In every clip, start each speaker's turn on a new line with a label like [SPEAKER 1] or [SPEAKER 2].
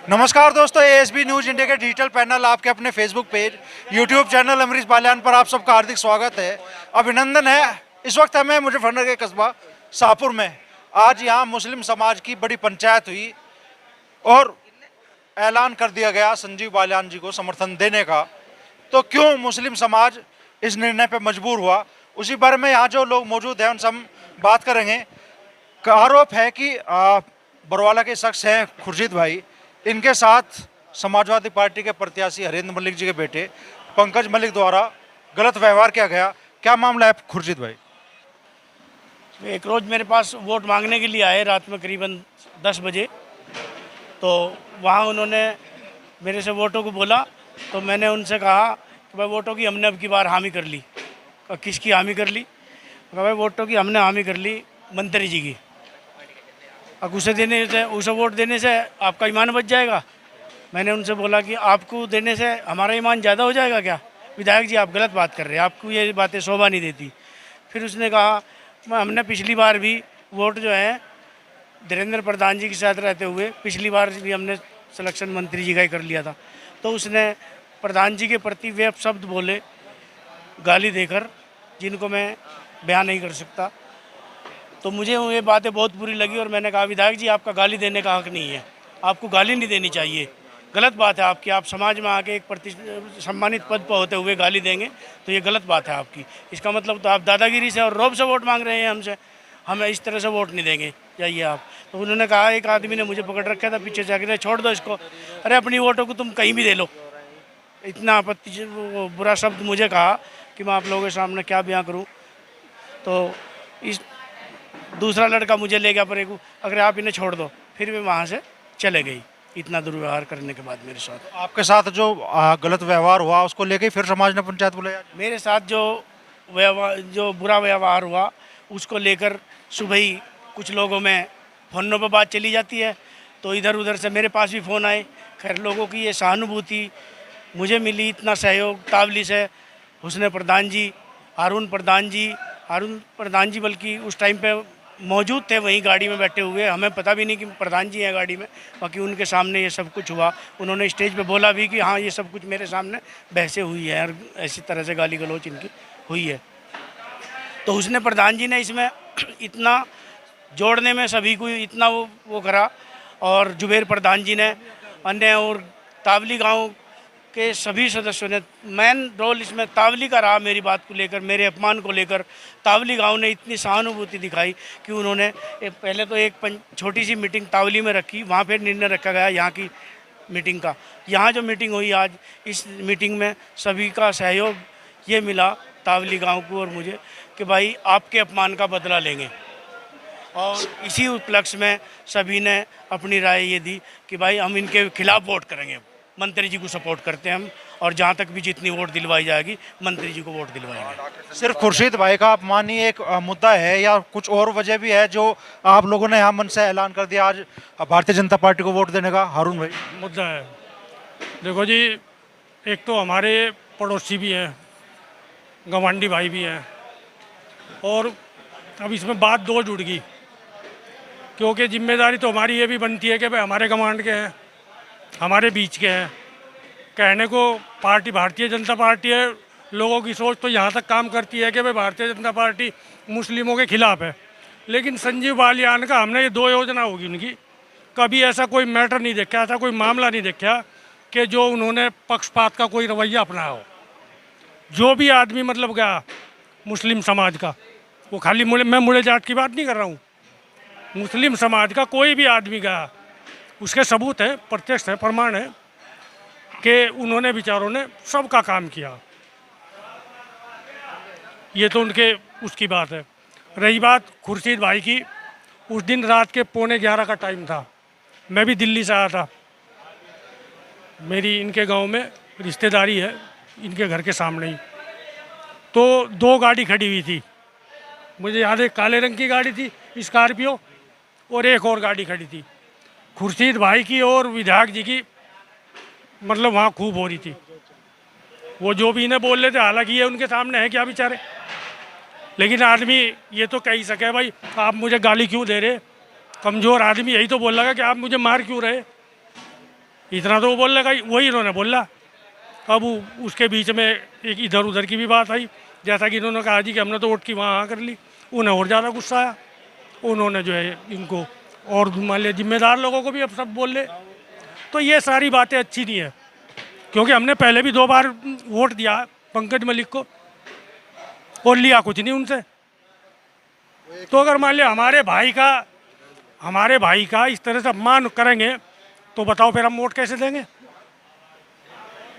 [SPEAKER 1] नमस्कार दोस्तों, ASB news India के डिजिटल पैनल आपके अपने Facebook page, YouTube channel Amrish Baliyan पर आप सबका हार्दिक स्वागत है, अभिनंदन है। इस वक्त हमें मुजफ्फरनगर के कस्बा शाहपुर में आज यहाँ मुस्लिम समाज की बड़ी पंचायत हुई और ऐलान कर दिया गया संजीव बालियान जी को समर्थन देने का। तो क्यों मुस्लिम समाज इस निर्णय पर मजबूर हुआ, उसी बारे में यहाँ जो लोग मौजूद हैं उनसे हम बात करेंगे। आरोप है कि बरवाला के शख्स हैं खुर्शीद भाई, इनके साथ समाजवादी पार्टी के प्रत्याशी हरेंद्र मलिक जी के बेटे पंकज मलिक द्वारा गलत व्यवहार किया गया। क्या मामला है खुर्शीद भाई?
[SPEAKER 2] एक रोज़ मेरे पास वोट मांगने के लिए आए रात में करीबन 10 बजे। तो वहाँ उन्होंने मेरे से वोटों को बोला, तो मैंने उनसे कहा कि भाई वोटों की हमने अब की बार हामी कर ली। किसकी हामी कर ली? कहा भाई वोटों की हमने हामी कर ली मंत्री जी की। अब उसे वोट देने से आपका ईमान बच जाएगा। मैंने उनसे बोला कि आपको देने से हमारा ईमान ज़्यादा हो जाएगा क्या? विधायक जी आप गलत बात कर रहे हैं, आपको ये बातें शोभा नहीं देती। फिर उसने कहा हमने पिछली बार भी वोट जो है धीरेन्द्र प्रधान जी के साथ रहते हुए पिछली बार भी हमने सिलेक्शन मंत्री जी का ही कर लिया था। तो उसने प्रधान जी के प्रति वे शब्द बोले गाली देकर, जिनको मैं बयान नहीं कर सकता। तो मुझे ये बातें बहुत बुरी लगी और मैंने कहा विधायक जी आपका गाली देने का हक नहीं है, आपको गाली नहीं देनी चाहिए, गलत बात है आपकी। आप समाज में आके एक सम्मानित पद पर होते हुए गाली देंगे तो ये गलत बात है आपकी। इसका मतलब तो आप दादागिरी से और रौब से वोट मांग रहे हैं हमसे, हमें इस तरह से वोट नहीं देंगे, जाइए आप। तो उन्होंने कहा, एक आदमी ने मुझे पकड़ रखा था पीछे से आके, छोड़ दो इसको, अरे अपनी वोटों को तुम कहीं भी दे लो। इतना आपत्ति बुरा शब्द मुझे कहा कि मैं आप लोगों के सामने क्या बयां करूँ। तो इस दूसरा लड़का मुझे ले गया परे को, अगर आप इन्हें छोड़ दो, फिर भी वहाँ से चले गई। इतना दुर्व्यवहार करने के बाद मेरे साथ,
[SPEAKER 1] आपके साथ जो गलत व्यवहार हुआ उसको लेके फिर समाज ने पंचायत बुलाया?
[SPEAKER 2] मेरे साथ जो बुरा व्यवहार हुआ उसको लेकर सुबह ही कुछ लोगों में फ़ोनों पर बात चली जाती है, तो इधर उधर से मेरे पास भी फ़ोन आए। खैर लोगों की ये सहानुभूति मुझे मिली, इतना सहयोग तावली से हुस्न प्रधान जी, हारून प्रधान जी बल्कि उस टाइम पे मौजूद थे वहीं गाड़ी में बैठे हुए, हमें पता भी नहीं कि प्रधान जी हैं गाड़ी में। बाकी उनके सामने ये सब कुछ हुआ। उन्होंने स्टेज पे बोला भी कि हाँ ये सब कुछ मेरे सामने बहसें हुई है और ऐसी तरह से गाली गलौच इनकी हुई है। तो उसने प्रधान जी ने इसमें इतना जोड़ने में सभी को इतना वो करा, और जुबेर प्रधान जी ने, अन्य और तावली गाँव के सभी सदस्यों ने मेन रोल इसमें तावली का रहा। मेरी बात को लेकर, मेरे अपमान को लेकर तावली गांव ने इतनी सहानुभूति दिखाई कि उन्होंने पहले तो एक छोटी सी मीटिंग तावली में रखी, वहाँ पर निर्णय रखा गया यहाँ की मीटिंग का। यहाँ जो मीटिंग हुई आज, इस मीटिंग में सभी का सहयोग ये मिला तावली गाँव को और मुझे कि भाई आपके अपमान का बदला लेंगे। और इसी उपलक्ष्य में सभी ने अपनी राय ये दी कि भाई हम इनके खिलाफ वोट करेंगे, मंत्री जी को सपोर्ट करते हैं हम, और जहाँ तक भी जितनी वोट दिलवाई जाएगी मंत्री जी को वोट दिलवाएंगे।
[SPEAKER 1] सिर्फ खुर्शीद भाई का अपमानी एक मुद्दा है या कुछ और वजह भी है जो आप लोगों ने यहाँ मन से ऐलान कर दिया आज भारतीय जनता पार्टी को वोट देने का? हारून भाई,
[SPEAKER 3] मुद्दा है, देखो जी, एक तो हमारे पड़ोसी भी हैं, गवांडी भाई भी हैं, और अब इसमें बात दो जुड़ गई, क्योंकि जिम्मेदारी तो हमारी ये भी बनती है कि भाई हमारे गवांड के हैं, हमारे बीच के हैं। कहने को पार्टी भारतीय जनता पार्टी है, लोगों की सोच तो यहाँ तक काम करती है कि भाई भारतीय जनता पार्टी मुस्लिमों के खिलाफ है, लेकिन संजीव बालियान का हमने ये 2 योजना होगी उनकी, कभी ऐसा कोई मैटर नहीं देखा, ऐसा कोई मामला नहीं देखा कि जो उन्होंने पक्षपात का कोई रवैया अपनाया हो। जो भी आदमी मतलब गया मुस्लिम समाज का, वो खाली मैं मुड़े जाट की बात नहीं कर रहा हूँ, मुस्लिम समाज का कोई भी आदमी गया, उसके सबूत है, प्रत्यक्ष है, प्रमाण है कि उन्होंने विचारों ने सबका काम किया। ये तो उनके उसकी बात है। रही बात खुर्शीद भाई की, उस दिन रात के 11:15 का टाइम था, मैं भी दिल्ली से आया था, मेरी इनके गांव में रिश्तेदारी है, इनके घर के सामने ही। तो 2 गाड़ी खड़ी हुई थी, मुझे याद है काले रंग की गाड़ी थी स्कॉर्पियो, और एक और गाड़ी खड़ी थी खुर्शीद भाई की और विधायक जी की, मतलब वहाँ खूब हो रही थी। वो जो भी इन्हें बोल रहे थे, हालांकि ये उनके सामने है क्या बेचारे, लेकिन आदमी ये तो कह ही सके भाई आप मुझे गाली क्यों दे रहे, कमज़ोर आदमी यही तो बोल रहा है कि आप मुझे मार क्यों रहे। इतना तो वो बोलने का वही इन्होंने बोला। अब उसके बीच में एक इधर उधर की भी बात आई, जैसा कि इन्होंने कहा जी कि हमने तो वोट की वहाँ कर ली, उन्हें और ज़्यादा गुस्सा आया। उन्होंने जो है इनको और मान लिया जिम्मेदार लोगों को भी अब सब बोल ले। तो ये सारी बातें अच्छी नहीं है, क्योंकि हमने पहले भी 2 बार वोट दिया पंकज मलिक को और लिया कुछ नहीं उनसे। तो अगर मान लिया हमारे भाई का इस तरह से अपमान करेंगे तो बताओ फिर हम वोट कैसे देंगे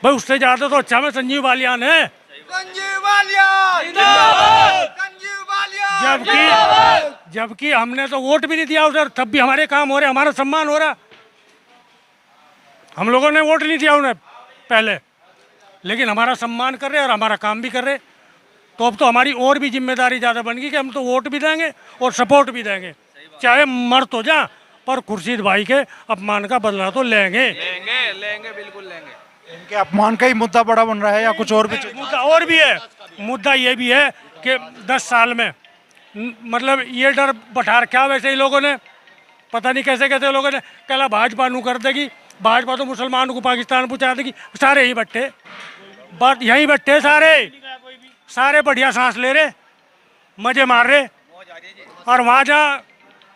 [SPEAKER 3] भाई। उससे ज़्यादा तो अच्छा में संजीव बालियान है।
[SPEAKER 4] संजीव बालियान जिंदाबाद, संजीव बालियान
[SPEAKER 3] जबकि हमने तो वोट भी नहीं दिया उधर, तब भी हमारे काम हो रहे, हमारा सम्मान हो रहा। हम लोगों ने वोट नहीं दिया उन्हें पहले, लेकिन हमारा सम्मान कर रहे और हमारा काम भी कर रहे। तो अब तो हमारी और भी जिम्मेदारी ज़्यादा बन गई कि हम तो वोट भी देंगे और सपोर्ट भी देंगे, चाहे मर तो जा, पर खुर्शीद भाई के अपमान का बदला तो लेंगे।
[SPEAKER 4] लेंगे बिल्कुल लेंगे।
[SPEAKER 1] इनके अपमान का ही मुद्दा बड़ा बन रहा है या कुछ और भी
[SPEAKER 3] मुद्दा और भी है। मुद्दा ये भी है कि 10 साल में मतलब ये डर बैठा रखा वैसे ही लोगों ने, पता नहीं कैसे कैसे लोगों ने कहला भाजपा नू कर देगी, भाजपा तो मुसलमानों को पाकिस्तान पहुँचा देगी। सारे ही बैठे, बात यहीं बैठे, सारे बढ़िया सांस ले रहे, मजे मार रहे। और वहाँ जहाँ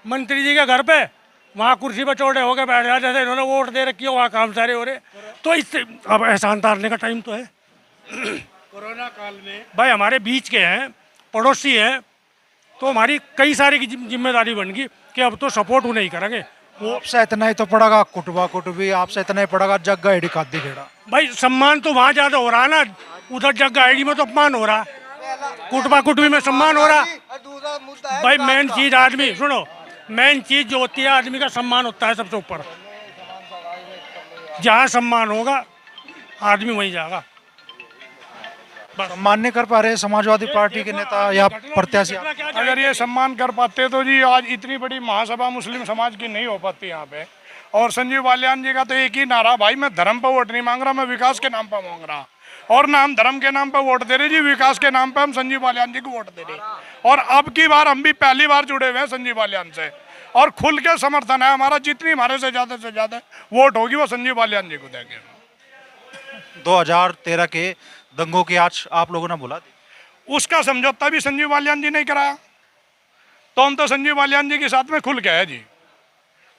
[SPEAKER 3] मंत्री जी के घर पे वहाँ कुर्सी पर चौड़े होकर बैठ रहा, जैसे इन्होंने वोट दे रखी हो, वहाँ काम सारे हो रहे। तो इससे अब एहसान तारने का टाइम तो है।
[SPEAKER 2] कोरोना काल में
[SPEAKER 3] भाई हमारे बीच के हैं, पड़ोसी हैं, तो हमारी कई सारी की जिम्मेदारी बन गई कि अब तो सपोर्ट उन्हें ही करेंगे।
[SPEAKER 1] आपसे इतना ही तो पड़ेगा कुटुबा कुटुबी, आपसे इतना ही पड़ेगा जग्गा एडी खादी खेड़ा।
[SPEAKER 3] भाई सम्मान तो वहाँ ज़्यादा हो रहा है ना, उधर जगह आईडी में तो अपमान हो रहा, कुटबा कुटबी में सम्मान हो रहा।
[SPEAKER 4] दूसरा मुद्दा है
[SPEAKER 3] भाई मेन चीज आदमी, सुनो, मेन चीज जो होती है आदमी का सम्मान होता है सबसे ऊपर। जहाँ सम्मान होगा आदमी वहीं जाएगा।
[SPEAKER 1] सम्मान नहीं कर पा रहे समाजवादी पार्टी के नेता या प्रत्याशी।
[SPEAKER 5] अगर ये सम्मान कर पाते तो जी आज इतनी बड़ी महासभा मुस्लिम समाज की नहीं हो पाती यहाँ पे। और संजीव बालियान जी का तो एक ही नारा, भाई मैं धर्म पर वोट नहीं मांग रहा, मैं विकास के नाम पर मांग रहा। और ना हम धर्म के नाम पर वोट दे रहे जी, विकास के नाम पर हम संजीव बालियान जी को वोट दे रहे। और अब की बार हम भी पहली बार जुड़े हुए हैं संजीव बालियान से, और खुल के समर्थन है हमारा। जितनी हमारे से ज़्यादा वोट होगी वो संजीव बालियान जी को देंगे।
[SPEAKER 1] 2013 के दंगों की आज आप लोगों ने बुला दी,
[SPEAKER 5] उसका समझौता भी संजीव बालियान जी ने कराया, तो हम तो संजीव बालियान जी के साथ में खुल के है जी।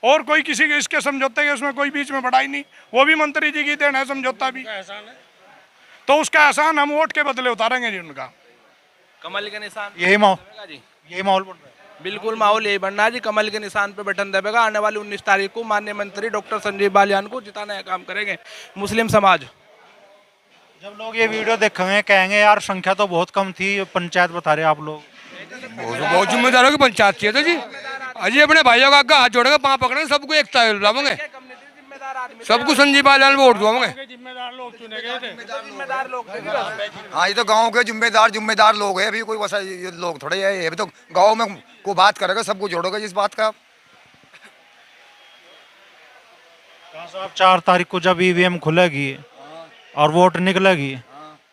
[SPEAKER 5] और कोई किसी के इसके समझौते के उसमें कोई बीच में बढ़ाई नहीं, वो भी मंत्री जी की देन है समझौता भी। तो उसका एहसान हम वोट के बदले उतारेंगे जी उनका।
[SPEAKER 4] कमल के निशान
[SPEAKER 1] यही माहौल बन रहा है।
[SPEAKER 4] बिल्कुल माहौल यही बनना है जी। कमल के निशान पे बटन दबेगा। आने वाली 19 तारीख को माननीय मंत्री डॉक्टर संजीव बालियान को जिताने का काम करेंगे मुस्लिम समाज।
[SPEAKER 1] जब लोग ये वीडियो देखेंगे कहेंगे यार संख्या तो बहुत कम थी, पंचायत बता रहे आप लोग।
[SPEAKER 6] बहुत जिम्मेदारों की पंचायत थी तो जी। अजी अपने भाइयों का आगे हाथ जोड़ेंगे, पाँव पकड़ेंगे, सबको एकता लावेंगे, सबको संजीव बालियान वोट दुआएंगे।
[SPEAKER 3] जिम्मेदार लोग चुने गए थे।
[SPEAKER 4] जिम्मेदार लोग
[SPEAKER 7] हाँ ये तो गांव के जिम्मेदार लोग हैं। अभी कोई वैसा ये लोग थोड़े है, अभी तो गांव में को बात करेगा, सबको जोड़ोगे इस बात का।
[SPEAKER 1] 4 तारीख को जब ईवीएम खुलेगी और वोट निकलेगी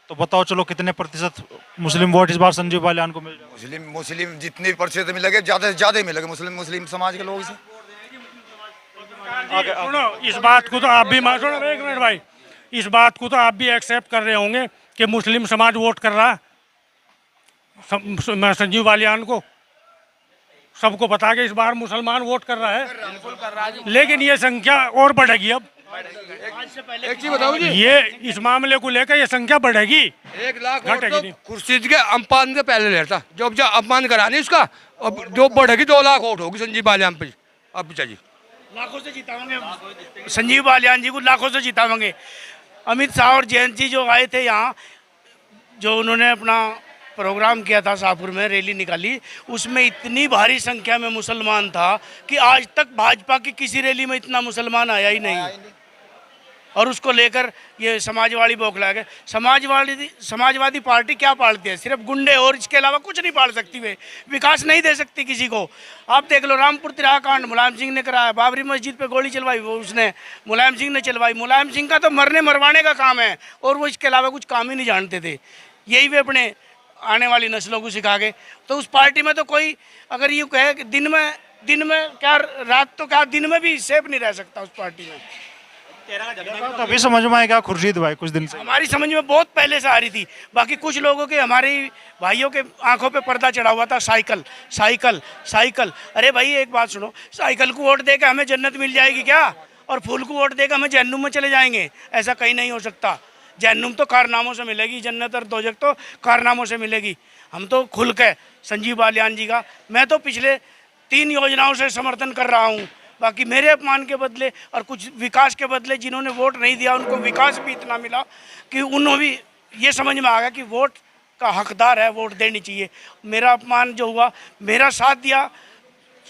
[SPEAKER 1] तो बताओ चलो कितने प्रतिशत मुस्लिम वोट इस बार संजीव बालियान को मिल जाएगा।
[SPEAKER 7] मुस्लिम जितने प्रतिशत मिलेंगे ज्यादा से ज्यादा ही मिलेंगे मुस्लिम समाज के लोग से।
[SPEAKER 3] सुनो, इस बात को तो आप भी सुनो, एक मिनट भाई, इस बात को तो आप भी एक्सेप्ट कर रहे होंगे कि मुस्लिम समाज वोट कर रहा है संजीव बालियान को। सबको पता कि इस बार मुसलमान वोट कर रहा है, लेकिन ये संख्या और बढ़ेगी। अब
[SPEAKER 6] एक चीज बताओ जी,
[SPEAKER 3] ये इस मामले को लेकर ये संख्या बढ़ेगी।
[SPEAKER 6] 1 लाख वोट
[SPEAKER 3] घटेगी
[SPEAKER 6] तो
[SPEAKER 3] नहीं।
[SPEAKER 6] खुर्शीद के अपमान से पहले लेता, जब अपमान करा नहीं उसका, अब जो बढ़ेगी 2 लाख वोट होगी संजीव बालियान पे। अब चाहिए
[SPEAKER 2] लाखों से जिताएंगे संजीव बालियान जी को, लाखों से जिताएंगे। अमित शाह और जयंत जी जो आए थे यहाँ, जो उन्होंने अपना प्रोग्राम किया था शाहपुर में, रैली निकाली, उसमें इतनी भारी संख्या में मुसलमान था कि आज तक भाजपा की किसी रैली में इतना मुसलमान आया ही नहीं। और उसको लेकर ये समाजवादी बौखला गए। समाजवादी पार्टी क्या पालती है? सिर्फ गुंडे, और इसके अलावा कुछ नहीं पाल सकती। वे विकास नहीं दे सकती किसी को। आप देख लो, रामपुर तिराहा कांड मुलायम सिंह ने कराया, बाबरी मस्जिद पे गोली चलवाई वो उसने मुलायम सिंह ने चलवाई। मुलायम सिंह का तो मरने मरवाने का काम है, और वो इसके अलावा कुछ काम ही नहीं जानते थे। यही वे अपने आने वाली नस्लों को सिखा गए। तो उस पार्टी में तो कोई अगर यूँ कहे कि दिन में क्या, रात तो क्या दिन में भी सेफ नहीं रह सकता उस पार्टी में।
[SPEAKER 1] तो अभी समझ में आएगा खुर्शीद भाई कुछ दिन से
[SPEAKER 2] हमारी समझ में बहुत पहले से आ रही थी। बाकी कुछ लोगों के, हमारे भाइयों के आंखों पे पर्दा चढ़ा हुआ था, साइकिल साइकिल साइकिल। अरे भाई एक बात सुनो, साइकिल को वोट देकर हमें जन्नत मिल जाएगी क्या? और फूल को वोट देकर हमें जहन्नुम में चले जाएंगे? ऐसा कहीं नहीं हो सकता। जहन्नुम तो कारनामों से मिलेगी, जन्नत और दोजख तो कारनामों से मिलेगी। हम तो खुल के संजीव बालियान जी का, मैं तो पिछले 3 योजनाओं से समर्थन कर रहा हूँ। बाकी मेरे अपमान के बदले और कुछ विकास के बदले जिन्होंने वोट नहीं दिया उनको विकास भी इतना मिला कि उन्होंने भी ये समझ में आ गया कि वोट का हकदार है, वोट देनी चाहिए। मेरा अपमान जो हुआ, मेरा साथ दिया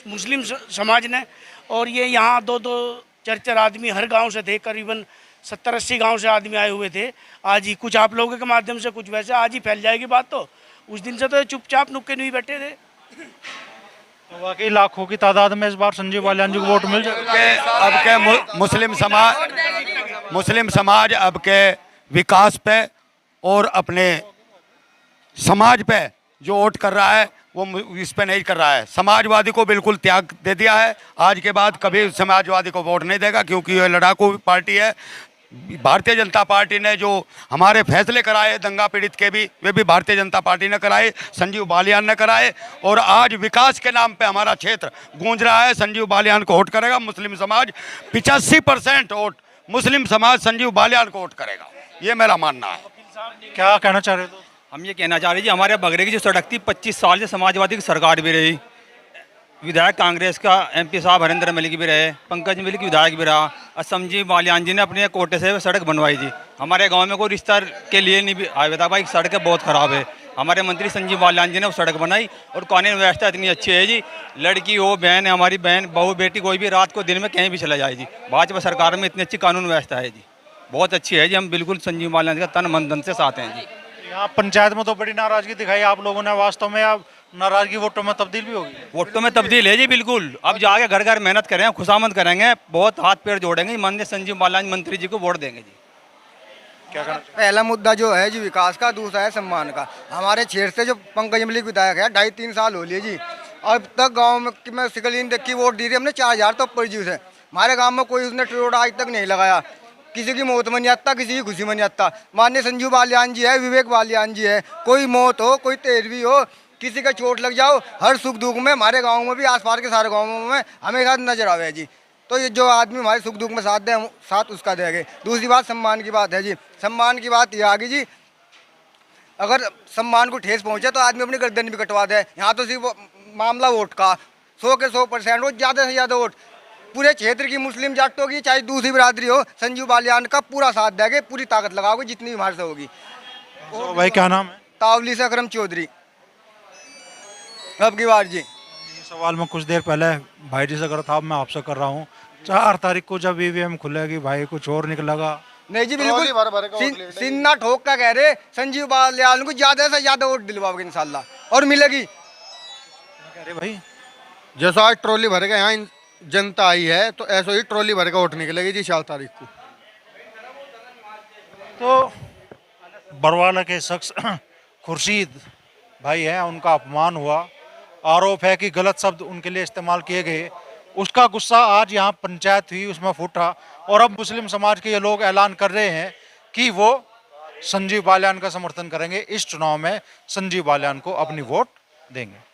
[SPEAKER 2] मुस्लिम समाज ने। और ये यहाँ 2-2 4-4 आदमी हर गांव से थे, करीबन 70-80 गांव से आदमी आए हुए थे। आज ही कुछ आप लोगों के माध्यम से, कुछ वैसे, आज ही फैल जाएगी बात। तो उस दिन से तो चुपचाप नुक्के नहीं बैठे थे।
[SPEAKER 1] तो वाकई लाखों की तादाद में इस बार संजीव बालियान जी को वोट मिल जाए।
[SPEAKER 8] अब के मुस्लिम समाज अब के विकास पे और अपने समाज पे जो वोट कर रहा है वो इस पे नहीं कर रहा है। समाजवादी को बिल्कुल त्याग दे दिया है। आज के बाद कभी समाजवादी को वोट नहीं देगा, क्योंकि ये लड़ाकू पार्टी है। भारतीय जनता पार्टी ने जो हमारे फैसले कराए दंगा पीड़ित के भी, वे भी भारतीय जनता पार्टी ने कराए, संजीव बालियान ने कराए। और आज विकास के नाम पे हमारा क्षेत्र गूंज रहा है। संजीव बालियान को वोट करेगा मुस्लिम समाज। 85% वोट मुस्लिम समाज संजीव बालियान को वोट करेगा, ये मेरा मानना है।
[SPEAKER 1] क्या कहना चाह रहे हो?
[SPEAKER 9] हम ये कहना चाह रहे जी, हमारे बगरे की जो सड़क थी 25 साल से समाजवादी की सरकार भी रही, विधायक कांग्रेस का MP साहब हरिंदर मलिक भी रहे, पंकज मलिक विधायक भी रहा, और संजीव बालियान जी ने अपने कोटे से सड़क बनवाई जी। हमारे गांव में कोई रिश्ता के लिए नहीं भी आया था, भाई सड़कें बहुत ख़राब है। हमारे मंत्री संजीव बालियान जी ने वो सड़क बनाई। और कानून व्यवस्था इतनी अच्छी है जी, लड़की हो, बहन है, हमारी बहन बहू बेटी कोई भी रात को दिन में कहीं भी चला जाए जी। भाजपा सरकार में इतनी अच्छी कानून व्यवस्था है जी, बहुत अच्छी है जी। हम बिल्कुल संजीव बालियान जी का तन मन धन से साथ हैं जी।
[SPEAKER 1] यहाँ पंचायत में तो बड़ी नाराजगी दिखाई आप लोगों ने, वास्तव में अब नाराजगी वोटों में तब्दील भी होगी?
[SPEAKER 9] वोटों में तब्दील है जी बिल्कुल। अब जाके घर घर मेहनत करें, खुशामद करेंगे, बहुत हाथ पैर जोड़ेंगे, माननीय संजीव बालियान मंत्री जी को वोट देंगे जी।
[SPEAKER 1] क्या करना?
[SPEAKER 7] पहला मुद्दा जो है जी विकास का, दूसरा है सम्मान का। हमारे क्षेत्र से जो पंकज मलिक विधायक है 2.5-3 साल हो लिए जी, अब तक गांव में सिकलीन देख की वोट दी थी हमने 4000 तो ऊपर जी से। हमारे गांव में कोई उसने रोड आज तक नहीं लगाया, किसी की मौत में नहीं आता, किसी की खुशी में नहीं आता। माननीय संजीव बालियान जी है, विवेक बालियान जी है, कोई मौत हो, कोई तेरवी हो, किसी का चोट लग जाओ, हर सुख दुख में हमारे गांव में भी, आसपास के सारे गांवों में हमेशा नजर आवे जी। तो ये जो आदमी हमारे सुख दुख में साथ दे, हम साथ उसका देंगे। दूसरी बात सम्मान की बात है जी। सम्मान की बात ये आ गई जी, अगर सम्मान को ठेस पहुंचे तो आदमी अपनी गर्दन भी कटवा दे। यहाँ तो सिर्फ मामला वोट का 100 के 100% वोट, ज़्यादा से ज़्यादा वोट पूरे क्षेत्र की मुस्लिम जाटों की, चाहे दूसरी बिरादरी हो, संजीव बालियान का पूरा साथ देंगे, पूरी ताकत लगाओगे जितनी हमारे से होगी।
[SPEAKER 1] तो भाई क्या नाम है?
[SPEAKER 7] तावली से अकरम चौधरी अब की बार जी।
[SPEAKER 1] ये सवाल मैं कुछ देर पहले भाई जी से कर था, अब मैं आपसे कर रहा हूँ। 4 तारीख को जब EVM खुलेगी भाई, कुछ और निकलेगा?
[SPEAKER 7] नहीं जी बिल्कुल, सिन्ना ठोक का कह रहे संजीव बालियान को ज्यादा से ज्यादा वोट दिलवाओगे इंशाल्लाह, और मिलेगी।
[SPEAKER 1] अरे भाई
[SPEAKER 10] जैसा आज ट्रॉली भर के यहाँ जनता आई है, तो ऐसे ही ट्रॉली भर का वोट निकलेगी जी 4 तारीख को।
[SPEAKER 1] तो बरवाला के शख्स खुर्शीद भाई हैं, उनका अपमान हुआ, आरोप है कि गलत शब्द उनके लिए इस्तेमाल किए गए। उसका गुस्सा आज यहाँ पंचायत हुई उसमें फूटा, और अब मुस्लिम समाज के ये लोग ऐलान कर रहे हैं कि वो संजीव बालियान का समर्थन करेंगे, इस चुनाव में संजीव बालियान को अपनी वोट देंगे।